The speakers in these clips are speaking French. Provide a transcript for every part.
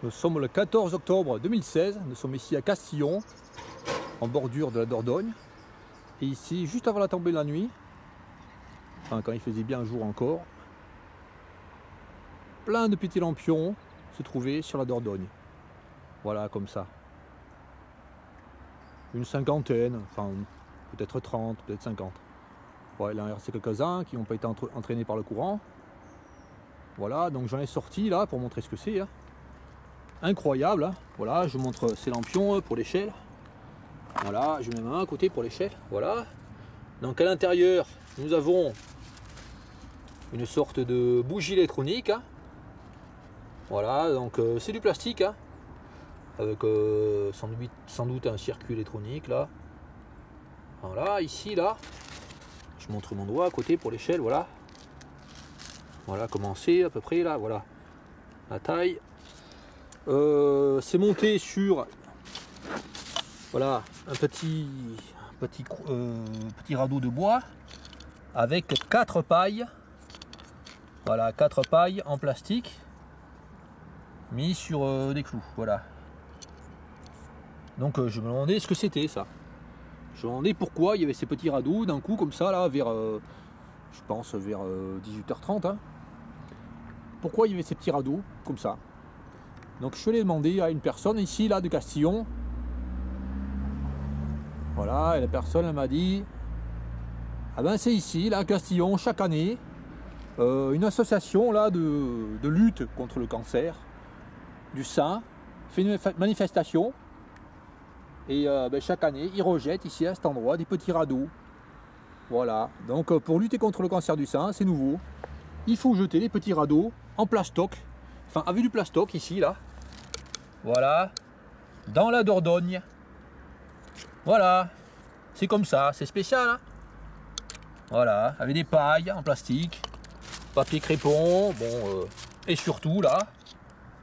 Nous sommes le 14 octobre 2016, nous sommes ici à Castillon, en bordure de la Dordogne. Et ici, juste avant la tombée de la nuit, enfin quand il faisait bien jour encore, plein de petits lampions se trouvaient sur la Dordogne. Voilà, comme ça. Une cinquantaine, enfin peut-être 30, peut-être 50. Ouais, il en reste quelques-uns qui n'ont pas été entraînés par le courant. Voilà, donc j'en ai sorti là pour montrer ce que c'est. Hein. Incroyable, hein. Voilà, je montre ces lampions pour l'échelle. Voilà, je mets ma main à côté pour l'échelle. Voilà. Donc à l'intérieur, nous avons une sorte de bougie électronique. Hein. Voilà, donc c'est du plastique. Hein, avec sans doute un circuit électronique là. Voilà, ici là. Je montre mon doigt à côté pour l'échelle, voilà. Voilà comment c'est à peu près là, voilà. La taille. C'est monté sur voilà un petit radeau de bois avec 4 pailles. Voilà, 4 pailles en plastique mis sur des clous. Voilà. Donc je me demandais ce que c'était ça. Je me demandais pourquoi il y avait ces petits radeaux d'un coup comme ça là vers je pense vers 18h30. Hein. Pourquoi il y avait ces petits radeaux comme ça? Donc je l'ai demandé à une personne ici là de Castillon. Voilà, et la personne elle m'a dit ah ben c'est ici là à Castillon chaque année une association là de lutte contre le cancer du sein fait une manifestation et ben, chaque année ils rejettent ici à cet endroit des petits radeaux. Voilà, donc pour lutter contre le cancer du sein, c'est nouveau. Il faut jeter les petits radeaux en plastoc, enfin avec du plastoc ici là. Voilà, dans la Dordogne. Voilà, c'est comme ça, c'est spécial. Hein, voilà, avec des pailles en plastique, papier crépon, bon, et surtout là,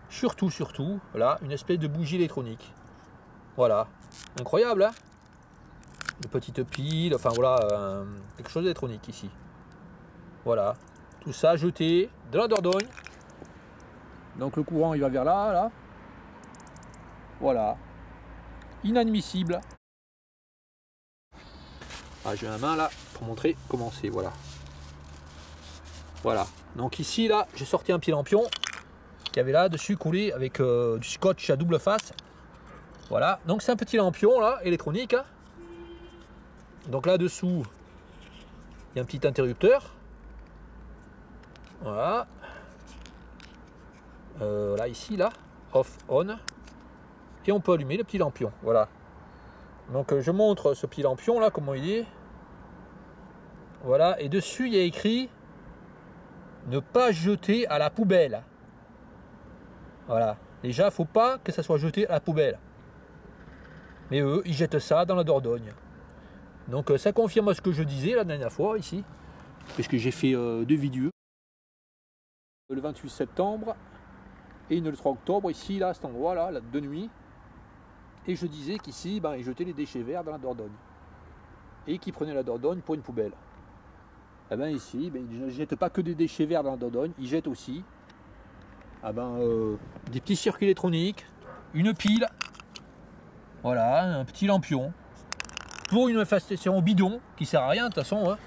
surtout, voilà, une espèce de bougie électronique. Voilà, incroyable, hein. Une petite pile, enfin voilà, quelque chose d'électronique ici. Voilà, tout ça jeté de la Dordogne. Donc le courant il va vers là, là. Voilà, inadmissible. Ah, j'ai ma main là pour montrer comment c'est, voilà. Voilà, donc ici là, j'ai sorti un petit lampion qui avait là dessus coulé avec du scotch à double face. Voilà, donc c'est un petit lampion là, électronique. Hein. Donc là dessous, il y a un petit interrupteur. Voilà. Là ici là, off, on. Et on peut allumer le petit lampion, voilà. Donc je montre ce petit lampion là, comment il est. Voilà, et dessus il y a écrit ne pas jeter à la poubelle. Voilà, déjà faut pas que ça soit jeté à la poubelle. Mais eux, ils jettent ça dans la Dordogne. Donc ça confirme ce que je disais la dernière fois ici, puisque j'ai fait 2 vidéos. Le 28 septembre et une le 3 octobre ici, là, à cet endroit là, de nuit. Et je disais qu'ici, ben, ils jetaient les déchets verts dans la Dordogne. Et qu'ils prenaient la Dordogne pour une poubelle. Et ben ici, ben, ils ne jettent pas que des déchets verts dans la Dordogne, ils jettent aussi des petits circuits électroniques, une pile, voilà, un petit lampion, pour une manifestation bidon, qui sert à rien de toute façon, hein,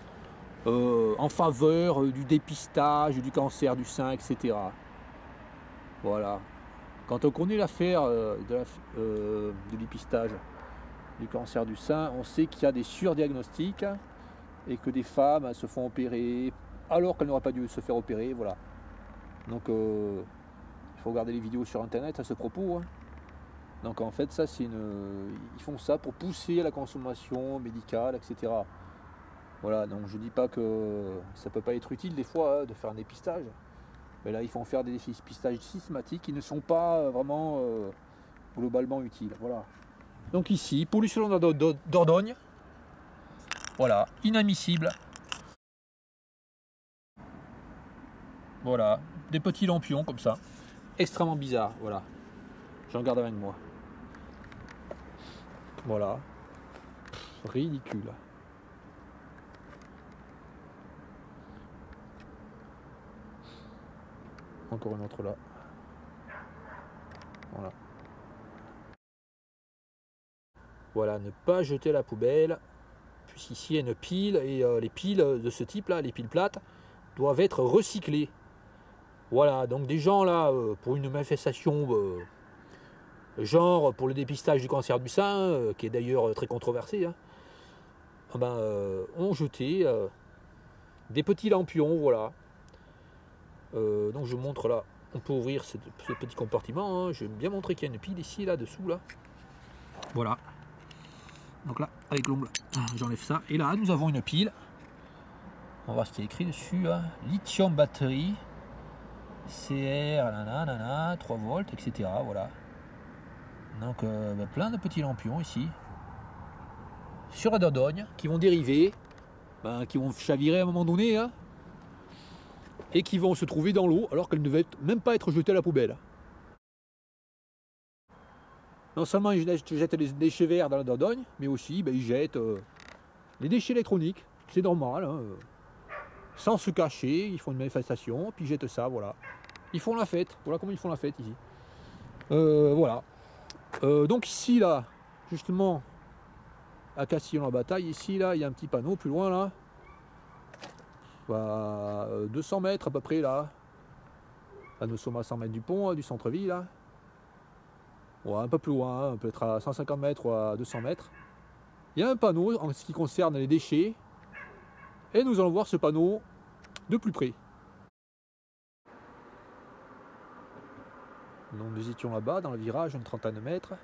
en faveur du dépistage du cancer du sein, etc. Voilà. Quand on connaît l'affaire de dépistage du cancer du sein, on sait qu'il y a des surdiagnostics et que des femmes se font opérer alors qu'elles n'auraient pas dû se faire opérer. Voilà. Donc il faut regarder les vidéos sur internet à ce propos. Hein. Donc en fait, ça c'est ils font ça pour pousser à la consommation médicale, etc. Voilà, donc je dis pas que ça peut pas être utile des fois hein, de faire un dépistage. Mais là, ils font faire des dépistages systématiques qui ne sont pas vraiment globalement utiles. Voilà. Donc ici, pollution de Dordogne. Voilà, inadmissible. Voilà, des petits lampions comme ça. Extrêmement bizarre, voilà. J'en garde avec moi. Voilà. Ridicule. Encore une autre là. Voilà. Voilà, ne pas jeter à la poubelle. Puisqu'ici il y a une pile et les piles de ce type là, les piles plates, doivent être recyclées. Voilà, donc des gens là, pour une manifestation genre pour le dépistage du cancer du sein, qui est d'ailleurs très controversé, hein, ont jeté des petits lampions, voilà. Donc je vous montre là, on peut ouvrir ce petit compartiment, hein. Je vais bien montrer qu'il y a une pile ici, là dessous, là. Voilà. Donc là, avec l'ongle, j'enlève ça. Et là, nous avons une pile. On va voir ce qui est écrit dessus, hein. Lithium batterie, CR, nanana, 3 volts, etc. Voilà. Donc plein de petits lampions ici. Sur la Dordogne, qui vont dériver, qui vont chavirer à un moment donné, hein, et qui vont se trouver dans l'eau alors qu'elles ne devaient même pas être jetées à la poubelle. Non seulement ils jettent les déchets verts dans la Dordogne, mais aussi ils jettent les déchets électroniques, c'est normal, hein, sans se cacher, ils font une manifestation, puis ils jettent ça, voilà. Ils font la fête, voilà comment ils font la fête ici. Voilà. Donc ici, là, justement, à Castillon-la-Bataille, ici, là, il y a un petit panneau plus loin, là. 200 mètres à peu près, là. Là, nous sommes à 100 mètres du pont, du centre-ville, là. Ouais, un peu plus loin, peut-être à 150 mètres ou à 200 mètres. Il y a un panneau en ce qui concerne les déchets. Et nous allons voir ce panneau de plus près. Donc nous étions là-bas, dans le virage, une trentaine de mètres.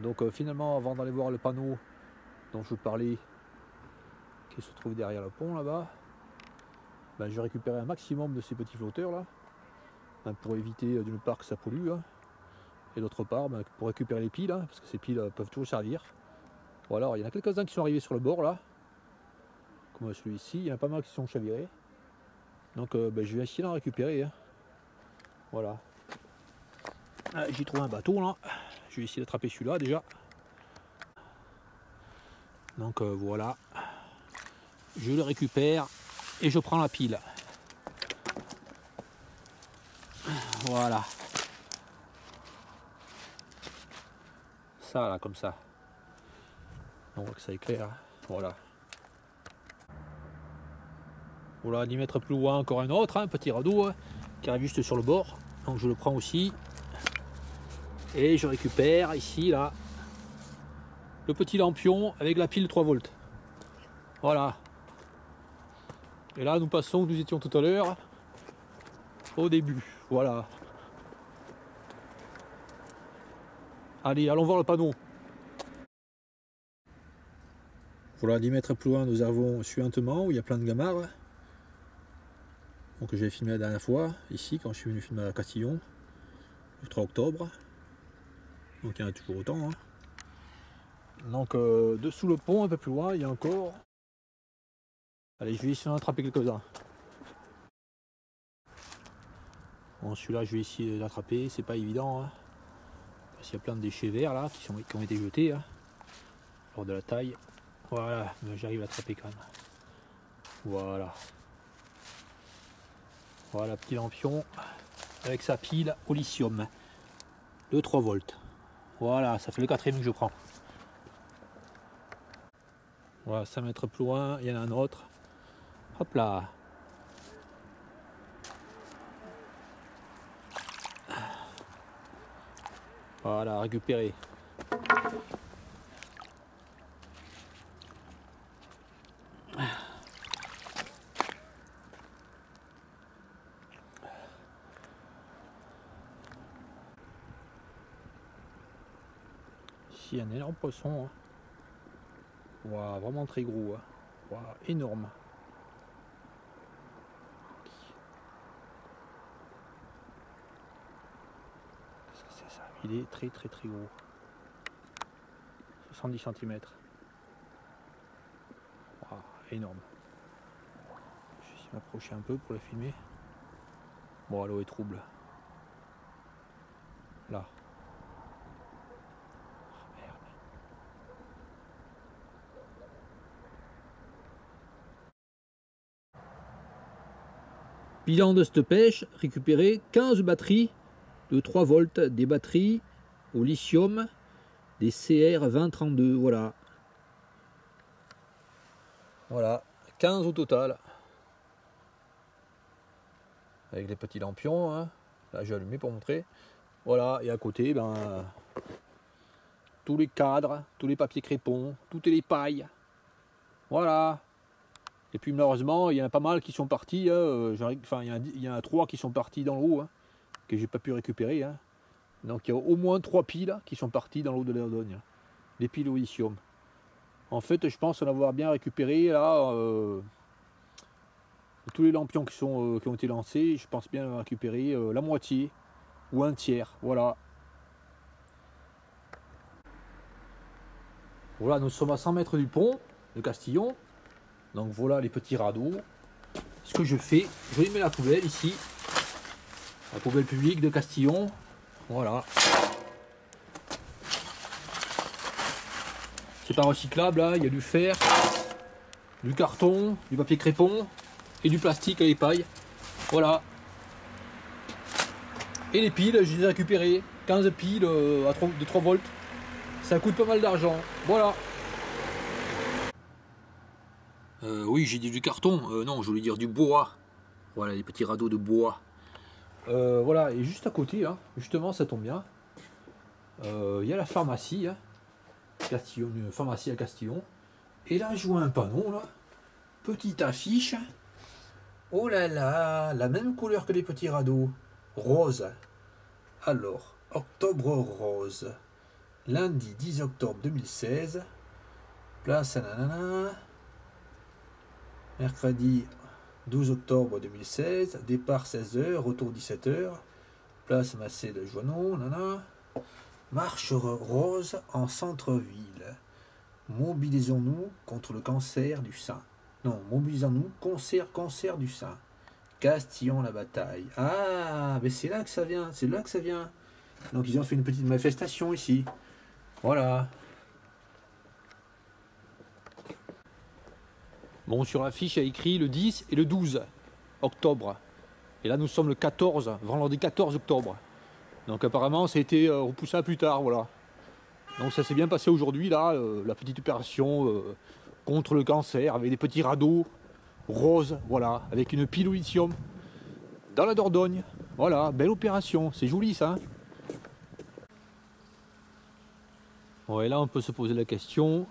Donc finalement, avant d'aller voir le panneau dont je vous parlais, qui se trouve derrière le pont là-bas, j'ai récupéré un maximum de ces petits flotteurs là, pour éviter d'une part que ça pollue, hein, et d'autre part pour récupérer les piles, hein, parce que ces piles peuvent toujours servir. Voilà, alors, il y en a quelques-uns qui sont arrivés sur le bord là, comme celui-ci, il y en a pas mal qui sont chavirés. Donc je vais essayer d'en récupérer, hein. Voilà. J'ai trouvé un bateau là, je vais essayer d'attraper celui-là déjà. Donc voilà, je le récupère et je prends la pile. Voilà. Ça là, comme ça. On voit que ça éclaire. Voilà. Voilà, 10 mètres plus loin, encore un autre, un petit radeau qui arrive juste sur le bord. Donc je le prends aussi. Et je récupère ici, là, le petit lampion avec la pile 3 volts. Voilà. Et là, nous passons où nous étions tout à l'heure, au début. Voilà. Allez, allons voir le panneau. Voilà, 10 mètres plus loin, nous avons Suintement, où il y a plein de gamarres. Donc j'ai filmé la dernière fois, ici, quand je suis venu filmer à Castillon, le 3 octobre. Donc il y en a toujours autant, hein. Donc dessous le pont, un peu plus loin, il y a encore... Allez, je vais essayer d'en attraper quelques-uns. Bon, celui-là, je vais essayer d'attraper, c'est pas évident, hein, parce qu'il y a plein de déchets verts là qui ont été jetés, hein, lors de la taille. Voilà, mais j'arrive à l'attraper quand même. Voilà. Voilà, petit lampion avec sa pile au lithium de 3 volts. Voilà, ça fait le 4e que je prends. Voilà, 5 mètres plus loin, il y en a un autre. Hop là. Voilà, récupéré. Ici, un énorme poisson, hein. Wow, vraiment très gros, hein. Wow, énorme. C'est ça, il est très gros. 70 cm. Wow, énorme. Je vais essayer de m'approcher un peu pour le filmer. Bon, l'eau est trouble. Là. Oh, merde. Bilan de cette pêche, récupérer 15 batteries de 3 volts, des batteries au lithium des CR2032, voilà. Voilà, 15 au total. Avec les petits lampions, hein. Là j'ai allumé pour montrer. Voilà, et à côté, ben, tous les cadres, tous les papiers crépons, toutes les pailles. Voilà. Et puis malheureusement, il y en a pas mal qui sont partis. Enfin, il y en a 3 qui sont partis dans l'eau, hein, que j'ai pas pu récupérer. Hein. Donc il y a au moins 3 piles qui sont parties dans l'eau de la Dordogne. Les piles au lithium. En fait, je pense en avoir bien récupéré là. Tous les lampions qui ont été lancés, je pense bien avoir récupéré la moitié ou un tiers. Voilà. Voilà, nous sommes à 100 mètres du pont de Castillon. Donc voilà les petits radeaux. Ce que je fais, je mets la poubelle ici. La poubelle publique de Castillon. Voilà. C'est pas recyclable, là. Il y a du fer, du carton, du papier crépon et du plastique à l'épaille. Voilà. Et les piles, je les ai récupérées. 15 piles de 3 volts. Ça coûte pas mal d'argent. Voilà. Oui, j'ai dit du carton. Non, je voulais dire du bois. Voilà, les petits radeaux de bois. Voilà, et juste à côté, là, justement, ça tombe bien. Il y a la pharmacie, hein, Castillon, une pharmacie à Castillon. Et là, je vois un panneau, là. Petite affiche. Oh là là, la même couleur que les petits radeaux. Rose. Alors, octobre rose. Lundi 10 octobre 2016. Place à nanana. Mercredi 12 octobre 2016. Départ 16h, retour 17h. Place Massé de Joanneau, nanana. Marche rose en centre-ville. Mobilisons-nous contre le cancer du sein. Non, mobilisons-nous cancer du sein. Castillon la bataille. Ah, mais c'est là que ça vient. C'est là que ça vient. Donc ils ont fait une petite manifestation ici. Voilà. Bon, sur l'affiche, il y a écrit le 10 et le 12 octobre. Et là, nous sommes le 14, vendredi 14 octobre. Donc apparemment, ça a été repoussé à plus tard, voilà. Donc ça s'est bien passé aujourd'hui, là, la petite opération contre le cancer, avec des petits radeaux roses, voilà, avec une pile au lithium, dans la Dordogne. Voilà, belle opération, c'est joli ça. Ouais, là, on peut se poser la question,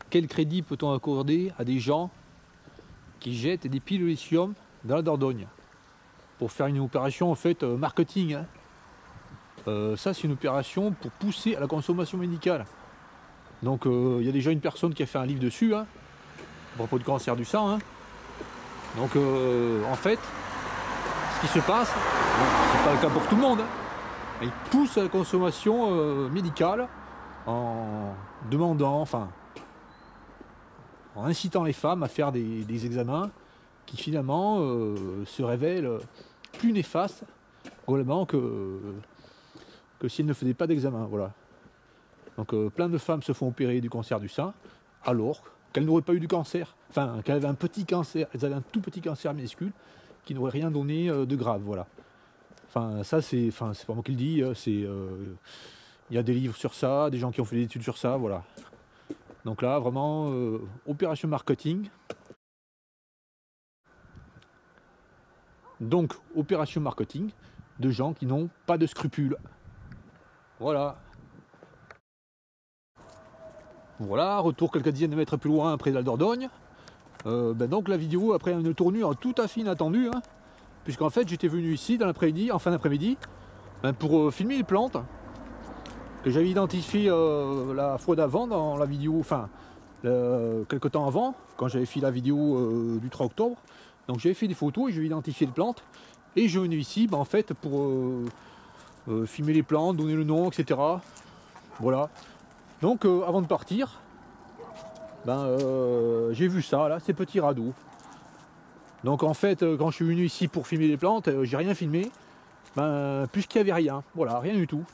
quel crédit peut-on accorder à des gens qui jettent des piles au lithium dans la Dordogne pour faire une opération, en fait, marketing, hein. Ça, c'est une opération pour pousser à la consommation médicale. Donc, il y a déjà une personne qui a fait un livre dessus, hein, à propos du cancer du sang. Hein. Donc, en fait, ce qui se passe, bon, c'est pas le cas pour tout le monde, hein, mais ils poussent à la consommation médicale en demandant, enfin, en incitant les femmes à faire des examens qui finalement se révèlent plus néfastes globalement que s'ils ne faisaient pas d'examen, voilà. Donc plein de femmes se font opérer du cancer du sein, alors qu'elles n'auraient pas eu du cancer, enfin qu'elles avaient un petit cancer, elles avaient un tout petit cancer minuscule qui n'aurait rien donné de grave, voilà. Enfin ça c'est pas moi qui le dis, il y a des livres sur ça, des gens qui ont fait des études sur ça, voilà. Donc là vraiment opération marketing. Donc opération marketing de gens qui n'ont pas de scrupules. Voilà. Voilà, retour quelques dizaines de mètres plus loin après la Dordogne. Donc la vidéo après une tournure tout à fait inattendue, hein, puisqu'en fait j'étais venu ici dans l'après-midi, en fin d'après-midi, pour filmer les plantes que j'avais identifiées la fois d'avant dans la vidéo, enfin quelques temps avant, quand j'avais fait la vidéo du 3 octobre. Donc j'avais fait des photos et j'avais identifié les plantes et je suis venu ici en fait pour filmer les plantes, donner le nom, etc. Voilà. Donc avant de partir, j'ai vu ça là, ces petits radeaux. Donc en fait, quand je suis venu ici pour filmer les plantes, j'ai rien filmé, puisqu'il n'y avait rien, voilà, rien du tout.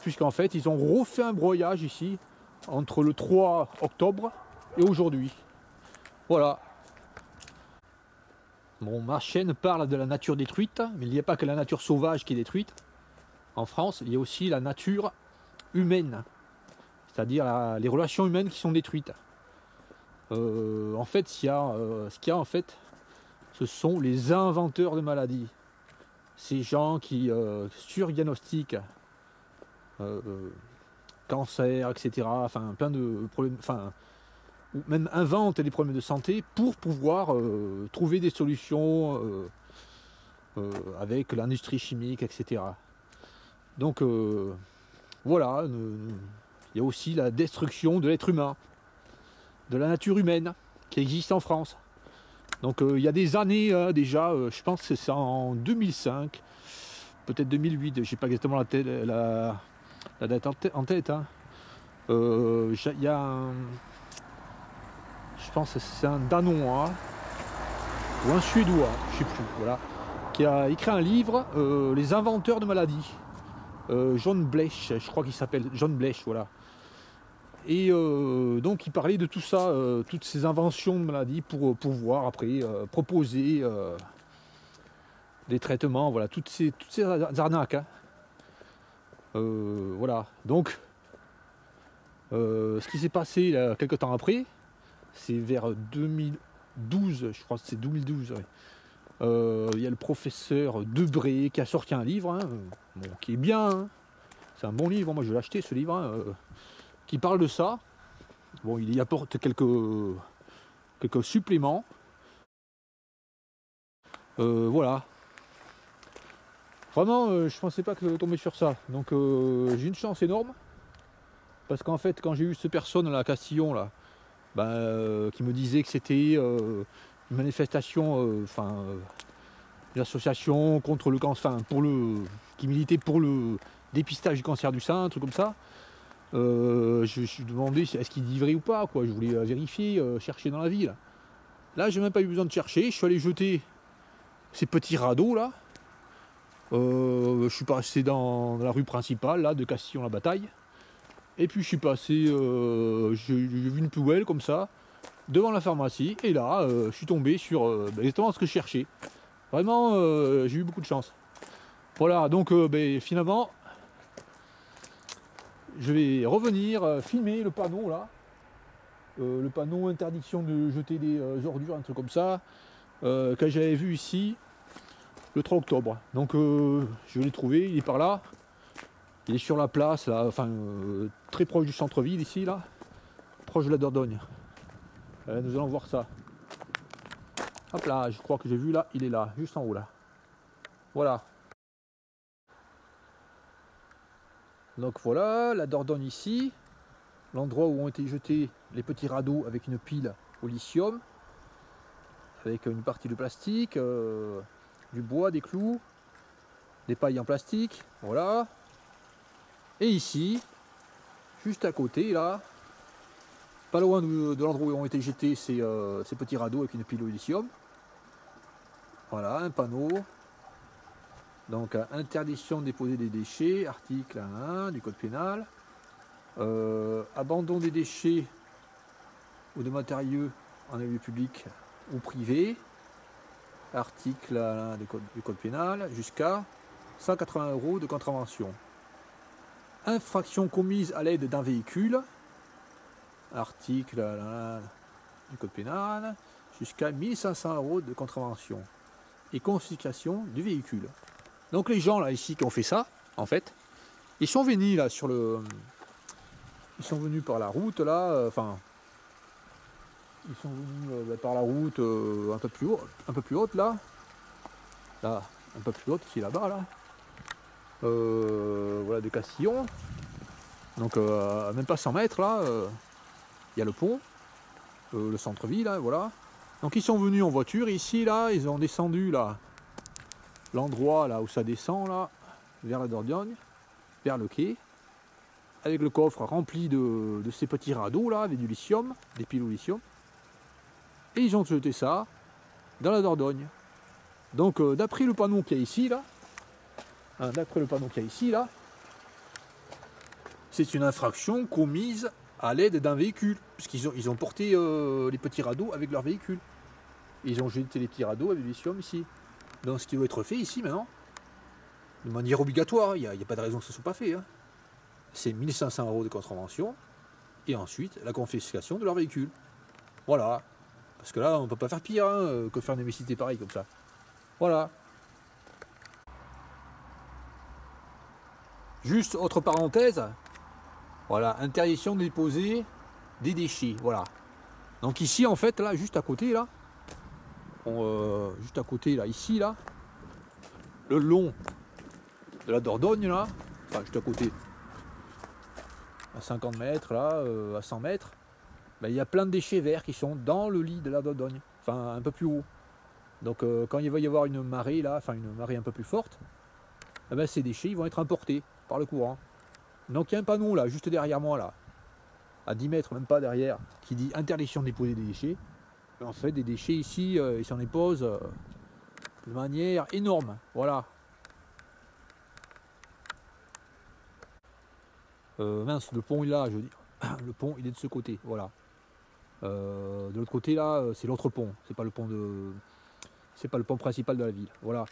Puisqu'en fait, ils ont refait un broyage ici entre le 3 octobre et aujourd'hui. Voilà. Bon, ma chaîne parle de la nature détruite, mais il n'y a pas que la nature sauvage qui est détruite. en France, il y a aussi la nature humaine, c'est-à-dire les relations humaines qui sont détruites. En fait, ce qu'il y a en fait, ce sont les inventeurs de maladies. Ces gens qui surdiagnostiquent cancer, etc. Enfin, plein de problèmes, enfin, ou même inventent des problèmes de santé pour pouvoir trouver des solutions avec l'industrie chimique, etc. Donc voilà, il y a aussi la destruction de l'être humain, de la nature humaine qui existe en France. Donc il y a des années déjà, je pense que c'est en 2005, peut-être 2008, je n'ai pas exactement la date en tête. Hein. Il y a je pense que c'est un Danois ou un Suédois, je ne sais plus, voilà, qui a écrit un livre, Les inventeurs de maladies. John Blech, je crois qu'il s'appelle John Blech, voilà. Et donc il parlait de tout ça, toutes ces inventions de maladies pour pouvoir après proposer des traitements, voilà, toutes ces arnaques. Hein. Voilà, donc ce qui s'est passé là, quelques temps après, c'est vers 2012, je crois que c'est 2012, ouais. Il y a le professeur Debré qui a sorti un livre, hein, bon, qui est bien, hein. C'est un bon livre, moi je vais l'acheter ce livre, hein, qui parle de ça. Bon, il y apporte quelques suppléments. Voilà. Vraiment, je pensais pas que je tombais sur ça. Donc j'ai une chance énorme. Parce qu'en fait, quand j'ai eu cette personne là à Castillon, là, qui me disait que c'était une manifestation, une association contre le cancer, qui militait pour le dépistage du cancer du sein, un truc comme ça. Je me suis demandé est-ce qu'il dit vrai ou pas, quoi. Je voulais vérifier, chercher dans la ville. Là, j'ai même pas eu besoin de chercher. Je suis allé jeter ces petits radeaux là. Je suis passé dans la rue principale là de Castillon-la-Bataille. Et puis je suis passé, j'ai vu une poubelle comme ça devant la pharmacie. Et là, je suis tombé sur exactement ce que je cherchais. Vraiment, j'ai eu beaucoup de chance. Voilà, donc finalement, je vais revenir filmer le panneau là. Le panneau interdiction de jeter des ordures, un truc comme ça, que j'avais vu ici le 3 octobre. Donc je l'ai trouvé, il est par là. Il est sur la place, là, très proche du centre-ville ici, là, proche de la Dordogne. Nous allons voir ça. Hop là, je crois que j'ai vu là, il est là, juste en haut là. Voilà. Donc voilà, la Dordogne ici, l'endroit où ont été jetés les petits radeaux avec une pile au lithium, avec une partie de plastique, du bois, des clous, des pailles en plastique, voilà. Et ici, juste à côté là, pas loin de l'endroit où ont été jetés ces petits radeaux avec une pile au lithium. Voilà, un panneau. Donc, interdiction de déposer des déchets, article 1 du code pénal. Abandon des déchets ou de matériaux en lieu public ou privé. Article 1 du code pénal, jusqu'à 180 € de contravention. Infraction commise à l'aide d'un véhicule. Article 1 du code pénal, jusqu'à 1500 € de contravention. Et confiscation du véhicule. Donc les gens là ici qui ont fait ça, en fait, ils sont venus là ils sont venus par la route là, ils sont venus par la route un peu plus haute là, un peu plus haute qui est là-bas là, voilà, de Castillon. Donc à même pas 100 mètres là, il y a le pont, le centre-ville là, voilà. Donc ils sont venus en voiture ici là, ils ont descendu là. L'endroit là où ça descend là, vers la Dordogne, vers le quai, avec le coffre rempli de ces petits radeaux là, avec du lithium, des piles au lithium, et ils ont jeté ça dans la Dordogne. Donc d'après le panneau qu'il y a ici là, c'est une infraction commise à l'aide d'un véhicule, puisqu'ils ont porté les petits radeaux avec leur véhicule. Ils ont jeté les petits radeaux avec du lithium ici. Donc ce qui doit être fait ici maintenant, de manière obligatoire, il n'y a pas de raison que ce ne soit pas fait. Hein. C'est 1 500 € de contravention, et ensuite la confiscation de leur véhicule. Voilà. Parce que là, on ne peut pas faire pire hein, que faire une imbécilité pareille comme ça. Voilà. Juste autre parenthèse. Voilà, interdiction de déposer des déchets. Voilà. Donc ici, en fait, là, juste à côté, là, juste à côté, là, ici, là, le long de la Dordogne, là, enfin, juste à côté, à 50 mètres, là, à 100 mètres, ben, il y a plein de déchets verts qui sont dans le lit de la Dordogne, enfin, un peu plus haut. Donc, quand il va y avoir une marée, là, enfin, une marée un peu plus forte, eh ben, ces déchets, ils vont être importés par le courant. Donc, il y a un panneau, là, juste derrière moi, là, à 10 mètres, même pas derrière, qui dit interdiction de déposer des déchets. Et en fait, des déchets ici, ils s'en déposent de manière énorme. Voilà. Mince, le pont il est là, je veux dire. Le pont il est de ce côté, voilà. De l'autre côté là, c'est l'autre pont. C'est pas le pont principal de la ville. Voilà.